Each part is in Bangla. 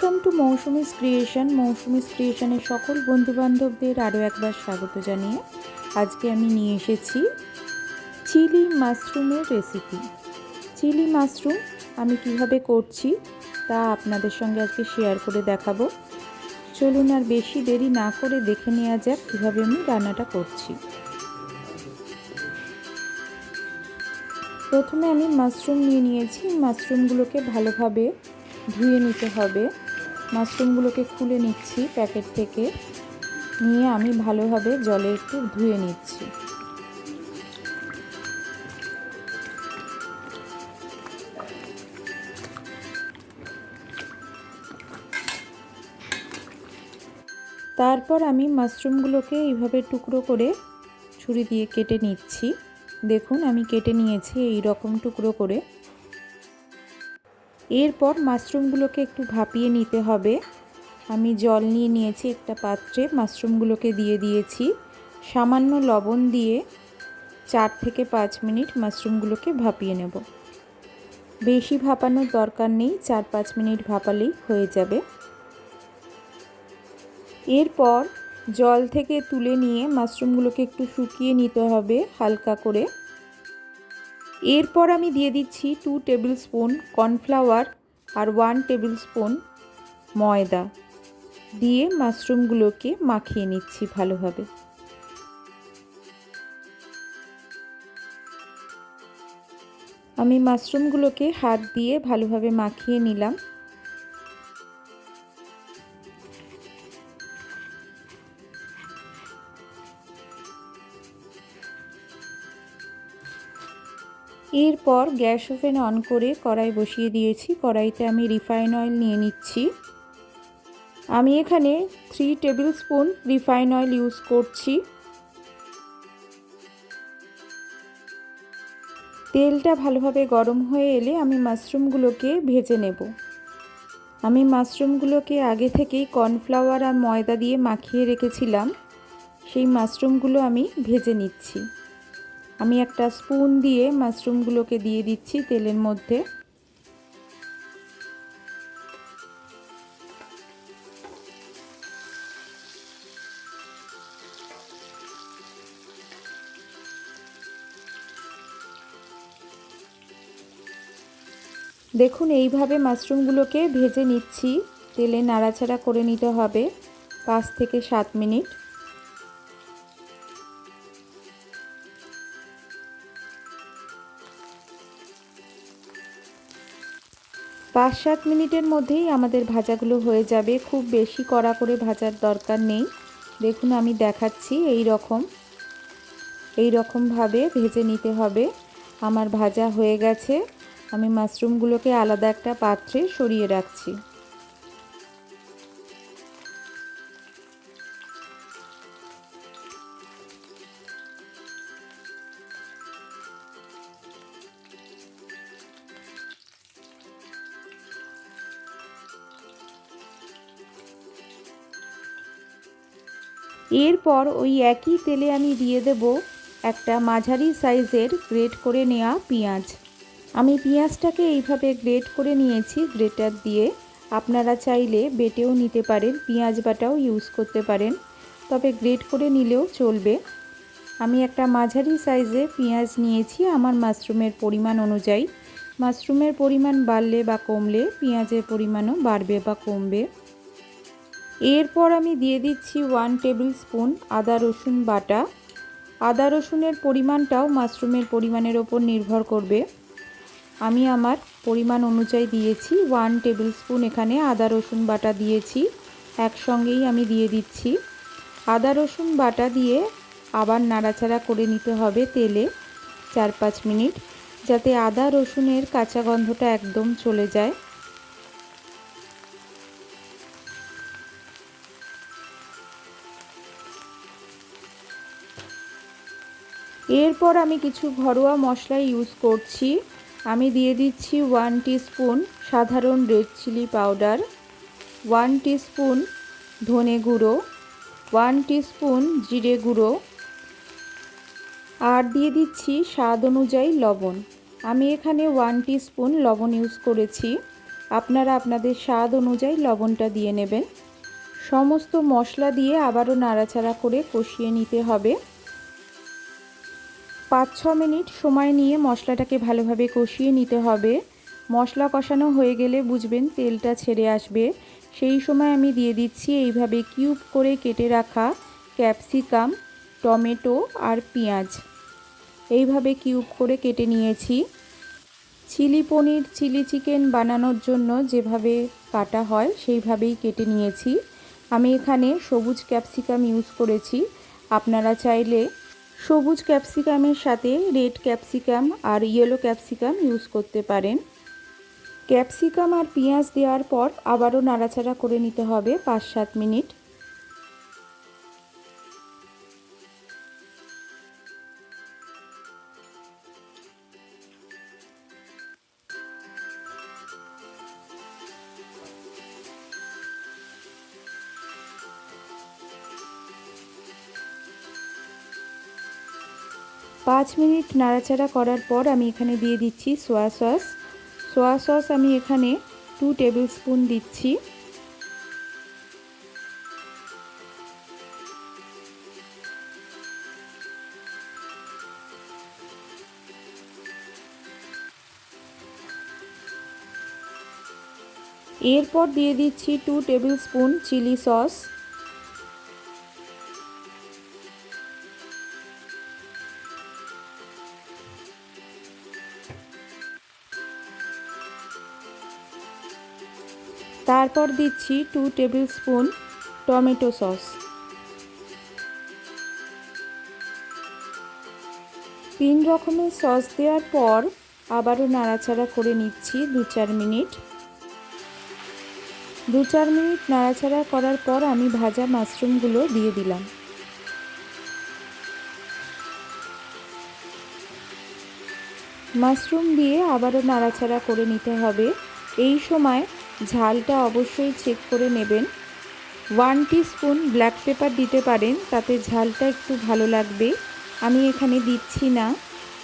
Welcome to Mousumi's creation. Mousumi's ক্রিয়েশনের সকল বন্ধুবান্ধবদের আরও একবার স্বাগত জানিয়ে আজকে আমি নিয়ে এসেছি চিলি মাশরুমের রেসিপি। চিলি মাশরুম আমি কিভাবে করছি তা আপনাদের সঙ্গে আজকে শেয়ার করে দেখাবো। চলুন আর বেশি দেরি না করে দেখে নেওয়া যাক কীভাবে আমি রান্নাটা করছি। প্রথমে আমি মাশরুম নিয়ে নিয়েছি। মাশরুমগুলোকে ভালোভাবে ধুয়ে নিতে হবে। মাশরুমগুলোকে খুলে নিচ্ছি প্যাকেট থেকে, নিয়ে আমি ভালোভাবে জলে একটু ধুয়ে নিচ্ছি। তারপর আমি মাশরুমগুলোকে এইভাবে টুকরো করে ছুরি দিয়ে কেটে নিচ্ছি। দেখুন আমি কেটে নিয়েছি এই রকম টুকরো করে। এরপর মাশরুমগুলোকে একটু ভাপিয়ে নিতে হবে। আমি জল নিয়ে নিয়েছি একটা পাত্রে, মাশরুমগুলোকে দিয়ে দিয়েছি। সামান্য লবণ দিয়ে 4 থেকে 5 মিনিট মাশরুমগুলোকে ভাপিয়ে নেব। বেশি ভাপানোর দরকার নেই, 4-5 মিনিট ভাপালেই হয়ে যাবে। এরপর জল থেকে তুলে নিয়ে মাশরুমগুলোকে একটু শুকিয়ে নিতে হবে হালকা করে। এরপর আমি দিয়ে দিচ্ছি 2 টেবিল স্পুন কর্নফ্লাওয়ার আর 1 টেবিল স্পুন ময়দা দিয়ে মাশরুমগুলোকে মাখিয়ে নিচ্ছি ভালোভাবে। আমি মাশরুমগুলোকে হাত দিয়ে ভালোভাবে মাখিয়ে নিলাম। এরপর গ্যাস ওভেন অন করে কড়াই বসিয়ে দিয়েছি। কড়াইতে আমি রিফাইন অয়েল নিয়ে নিচ্ছি। আমি এখানে 3 table spoon refine oil use করছি। তেলটা ভালোভাবে গরম হয়ে এলে আমি মাশরুমগুলোকে ভেজে নেব। আমি মাশরুমগুলোকে আগে থেকেই কর্নফ্লাওয়ার আর ময়দা দিয়ে মাখিয়ে রেখেছিলাম, সেই মাশরুমগুলো আমি ভেজে নিচ্ছি। আমি একটা স্পুন দিয়ে মাশরুমগুলোকে দিয়ে দিচ্ছি তেলের মধ্যে। দেখুন এইভাবে মাশরুমগুলোকে ভেজে নিচ্ছি। তেলে নাড়াচাড়া করে নিতে হবে 5 থেকে 7 মিনিট। পাঁচ 7 মিনিটের মধ্যেই আমাদের ভাজাগুলো হয়ে যাবে। খুব বেশি কড়া করে ভাজার দরকার নেই। দেখুন আমি দেখাচ্ছি, এই রকমভাবে ভেজে নিতে হবে। আমার ভাজা হয়ে গেছে। আমি মাশরুমগুলোকে আলাদা একটা পাত্রে সরিয়ে রাখছি। এরপর ওই একই তেলে আমি দিয়ে দেব একটা মাঝারি সাইজের গ্রেট করে নেওয়া পেঁয়াজ। আমি পেঁয়াজটাকে এইভাবে গ্রেট করে নিয়েছি গ্রেটার দিয়ে। আপনারা চাইলে বেটেও নিতে পারেন, পেঁয়াজ বাটাও ইউজ করতে পারেন, তবে গ্রেট করে নিলেও চলবে। আমি একটা মাঝারি সাইজে পেঁয়াজ নিয়েছি আমার মাশরুমের পরিমাণ অনুযায়ী। মাশরুমের পরিমাণ বাড়লে বা কমলে পেঁয়াজের পরিমাণও বাড়বে বা কমবে। এরপর আমি দিয়ে দিচ্ছি 1 টেবিল স্পুন আদা রসুন বাটা। আদা রসুনের পরিমাণটাও মাশরুমের পরিমাণের ওপর নির্ভর করবে। আমি আমার পরিমাণ অনুযায়ী দিয়েছি 1 টেবিল স্পুন এখানে আদা রসুন বাটা দিয়েছি। একসঙ্গেই আমি দিয়ে দিচ্ছি। আদা রসুন বাটা দিয়ে আবার নাড়াচাড়া করে নিতে হবে তেলে 4-5 মিনিট, যাতে আদা রসুনের কাঁচা গন্ধটা একদম চলে যায়। এরপর আমি কিছু ঘরোয়া মশলা ইউজ করছি। আমি দিয়ে দিচ্ছি 1 টিস্পুন সাধারণ রেড চিলি পাউডার, 1 টিস্পুন ধনে গুঁড়ো, 1 টিস্পুন জিরে গুঁড়ো, আর দিয়ে দিচ্ছি স্বাদ অনুযায়ী লবণ। আমি এখানে 1 টিস্পুন লবণ ইউজ করেছি। আপনারা আপনাদের স্বাদ অনুযায়ী লবণটা দিয়ে নেবেন। সমস্ত মশলা দিয়ে আবারও নাড়াচাড়া করে কষিয়ে নিতে হবে। 5-6 মিনিট সময় নিয়ে মশলাটাকে ভালোভাবে কষিয়ে নিতে হবে। মশলা কষানো হয়ে গেলে বুঝবেন তেলটা ছেড়ে আসবে। সেই সময় আমি দিয়ে দিচ্ছি এইভাবে কিউব করে কেটে রাখা ক্যাপসিকাম, টমেটো আর পেঁয়াজ। এইভাবে কিউব করে কেটে নিয়েছি। চিলি পনির, চিলি চিকেন বানানোর জন্য যেভাবে কাটা হয় সেইভাবেই কেটে নিয়েছি। আমি এখানে সবুজ ক্যাপসিকাম ইউজ করেছি। আপনারা চাইলে সবুজ ক্যাপসিকামের সাথে রেড ক্যাপসিকাম আর ইয়েলো ক্যাপসিকাম ইউজ করতে পারেন। ক্যাপসিকাম আর পেঁয়াজ দেওয়ার পর আবারও নাড়াচাড়া করে নিতে হবে 5-7 মিনিট। পাঁচ মিনিট নাড়াচাড়া করার পর আমি এখানে দিয়ে দিচ্ছি সোয়া সস। সোয়া সস আমি এখানে 2 টেবিল স্পুন দিচ্ছি। এরপর দিয়ে দিচ্ছি 2 টেবিল স্পুন চিলি সস। তারপর দিচ্ছি 2 টেবিল স্পুন টমেটো সস। 3 রকমের সস দেওয়ার পর আবারও নাড়াচাড়া করে নিচ্ছি 2-4 মিনিট। 2-4 মিনিট নাড়াচাড়া করার পর আমি ভাজা মাশরুমগুলো দিয়ে দিলাম। মাশরুম দিয়ে আবারও নাড়াচাড়া করে নিতে হবে। এই সময় ঝালটা অবশ্যই চেক করে নেবেন। 1 টিস্পুন ব্ল্যাক পেপার দিতে পারেন, তাতে ঝালটা একটু ভালো লাগবে। আমি এখানে দিচ্ছি না,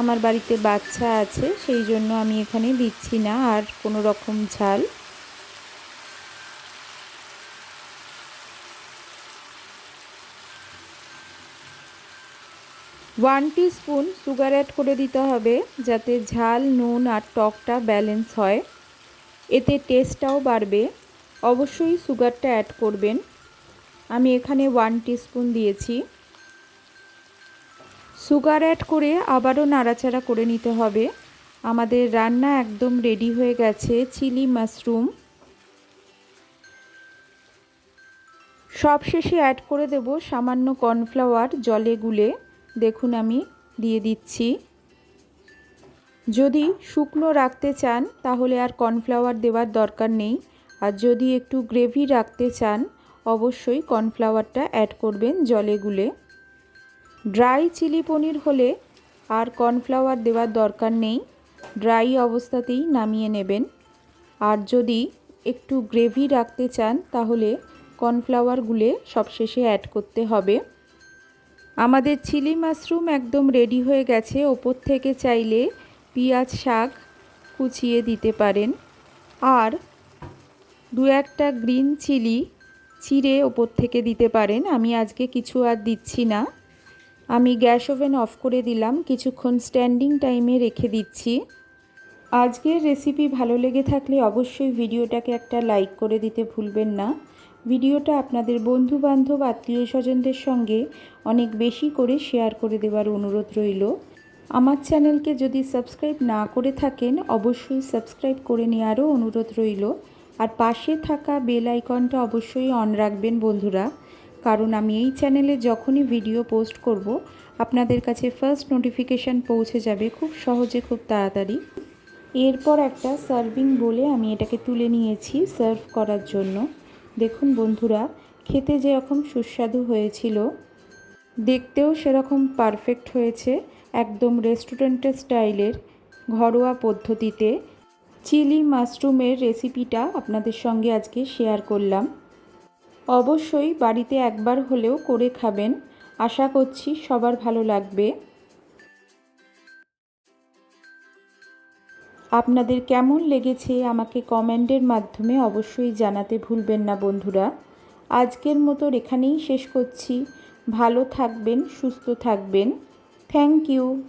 আমার বাড়িতে বাচ্চা আছে সেই জন্য আমি এখানে দিচ্ছি না আর কোনো রকম ঝাল। 1 টিস্পুন সুগার অ্যাড করে দিতে হবে যাতে ঝাল, নুন আর টকটা ব্যালেন্স হয়, এতে টেস্টটাও বাড়বে। অবশ্যই সুগারটা অ্যাড করবেন। আমি এখানে 1 টিস্পুন দিয়েছি। সুগার অ্যাড করে আবারও নাড়াচাড়া করে নিতে হবে। আমাদের রান্না একদম রেডি হয়ে গেছে, চিলি মাশরুম। সবশেষে অ্যাড করে দেব সামান্য কর্নফ্লাওয়ার জলে গুলে। দেখুন আমি দিয়ে দিচ্ছি। যদি শুকনো রাখতে চান তাহলে আর কর্নফ্লাওয়ার দেওয়ার দরকার নেই, আর যদি একটু গ্রেভি রাখতে চান অবশ্যই কর্নফ্লাওয়ারটা অ্যাড করবেন জলে গুলে। ড্রাই চিলি পনির হলে আর কর্নফ্লাওয়ার দেওয়ার দরকার নেই, ড্রাই অবস্থাতেই নামিয়ে নেবেন। আর যদি একটু গ্রেভি রাখতে চান তাহলে কর্নফ্লাওয়ার গুলে সবশেষে অ্যাড করতে হবে। আমাদের চিলি মাশরুম একদম রেডি হয়ে গেছে। ওপর থেকে চাইলে পেঁয়াজ শাক কুচিয়ে দিতে পারেন, আর 2-1টা গ্রিন চিলি চিড়ে ওপর থেকে দিতে পারেন। আমি আজকে কিছু আর দিচ্ছি না। আমি গ্যাস ওভেন অফ করে দিলাম, কিছুক্ষণ স্ট্যান্ডিং টাইমে রেখে দিচ্ছি। আজকের রেসিপি ভালো লেগে থাকলে অবশ্যই ভিডিওটাকে একটা লাইক করে দিতে ভুলবেন না। ভিডিওটা আপনাদের বন্ধুবান্ধব, আত্মীয় স্বজনদের সঙ্গে অনেক বেশি করে শেয়ার করে দেওয়ার অনুরোধ রইল। আমার চ্যানেলকে যদি সাবস্ক্রাইব না করে থাকেন অবশ্যই সাবস্ক্রাইব করে নেওয়ারও অনুরোধ রইল। আর পাশে থাকা বেল আইকনটা অবশ্যই অন রাখবেন বন্ধুরা, কারণ আমি এই চ্যানেলে যখনই ভিডিও পোস্ট করব আপনাদের কাছে ফার্স্ট নোটিফিকেশান পৌঁছে যাবে খুব সহজে, খুব তাড়াতাড়ি। এরপর একটা সার্ভিং বলে আমি এটাকে তুলে নিয়েছি সার্ভ করার জন্য। দেখুন বন্ধুরা, খেতে যেরকম সুস্বাদু হয়েছিল দেখতেও সেরকম পারফেক্ট হয়েছে। একদম রেস্টুরেন্টের স্টাইলের ঘরোয়া পদ্ধতিতে চিলি মাশরুমের রেসিপিটা আপনাদের সঙ্গে আজকে শেয়ার করলাম। অবশ্যই বাড়িতে একবার হলেও করে খাবেন, আশা করছি সবার ভালো লাগবে। আপনাদের কেমন লেগেছে আমাকে কমেন্টের মাধ্যমে অবশ্যই জানাতে ভুলবেন না বন্ধুরা। আজকের মতো এখানেই শেষ করছি। ভালো থাকবেন, সুস্থ থাকবেন। Thank you.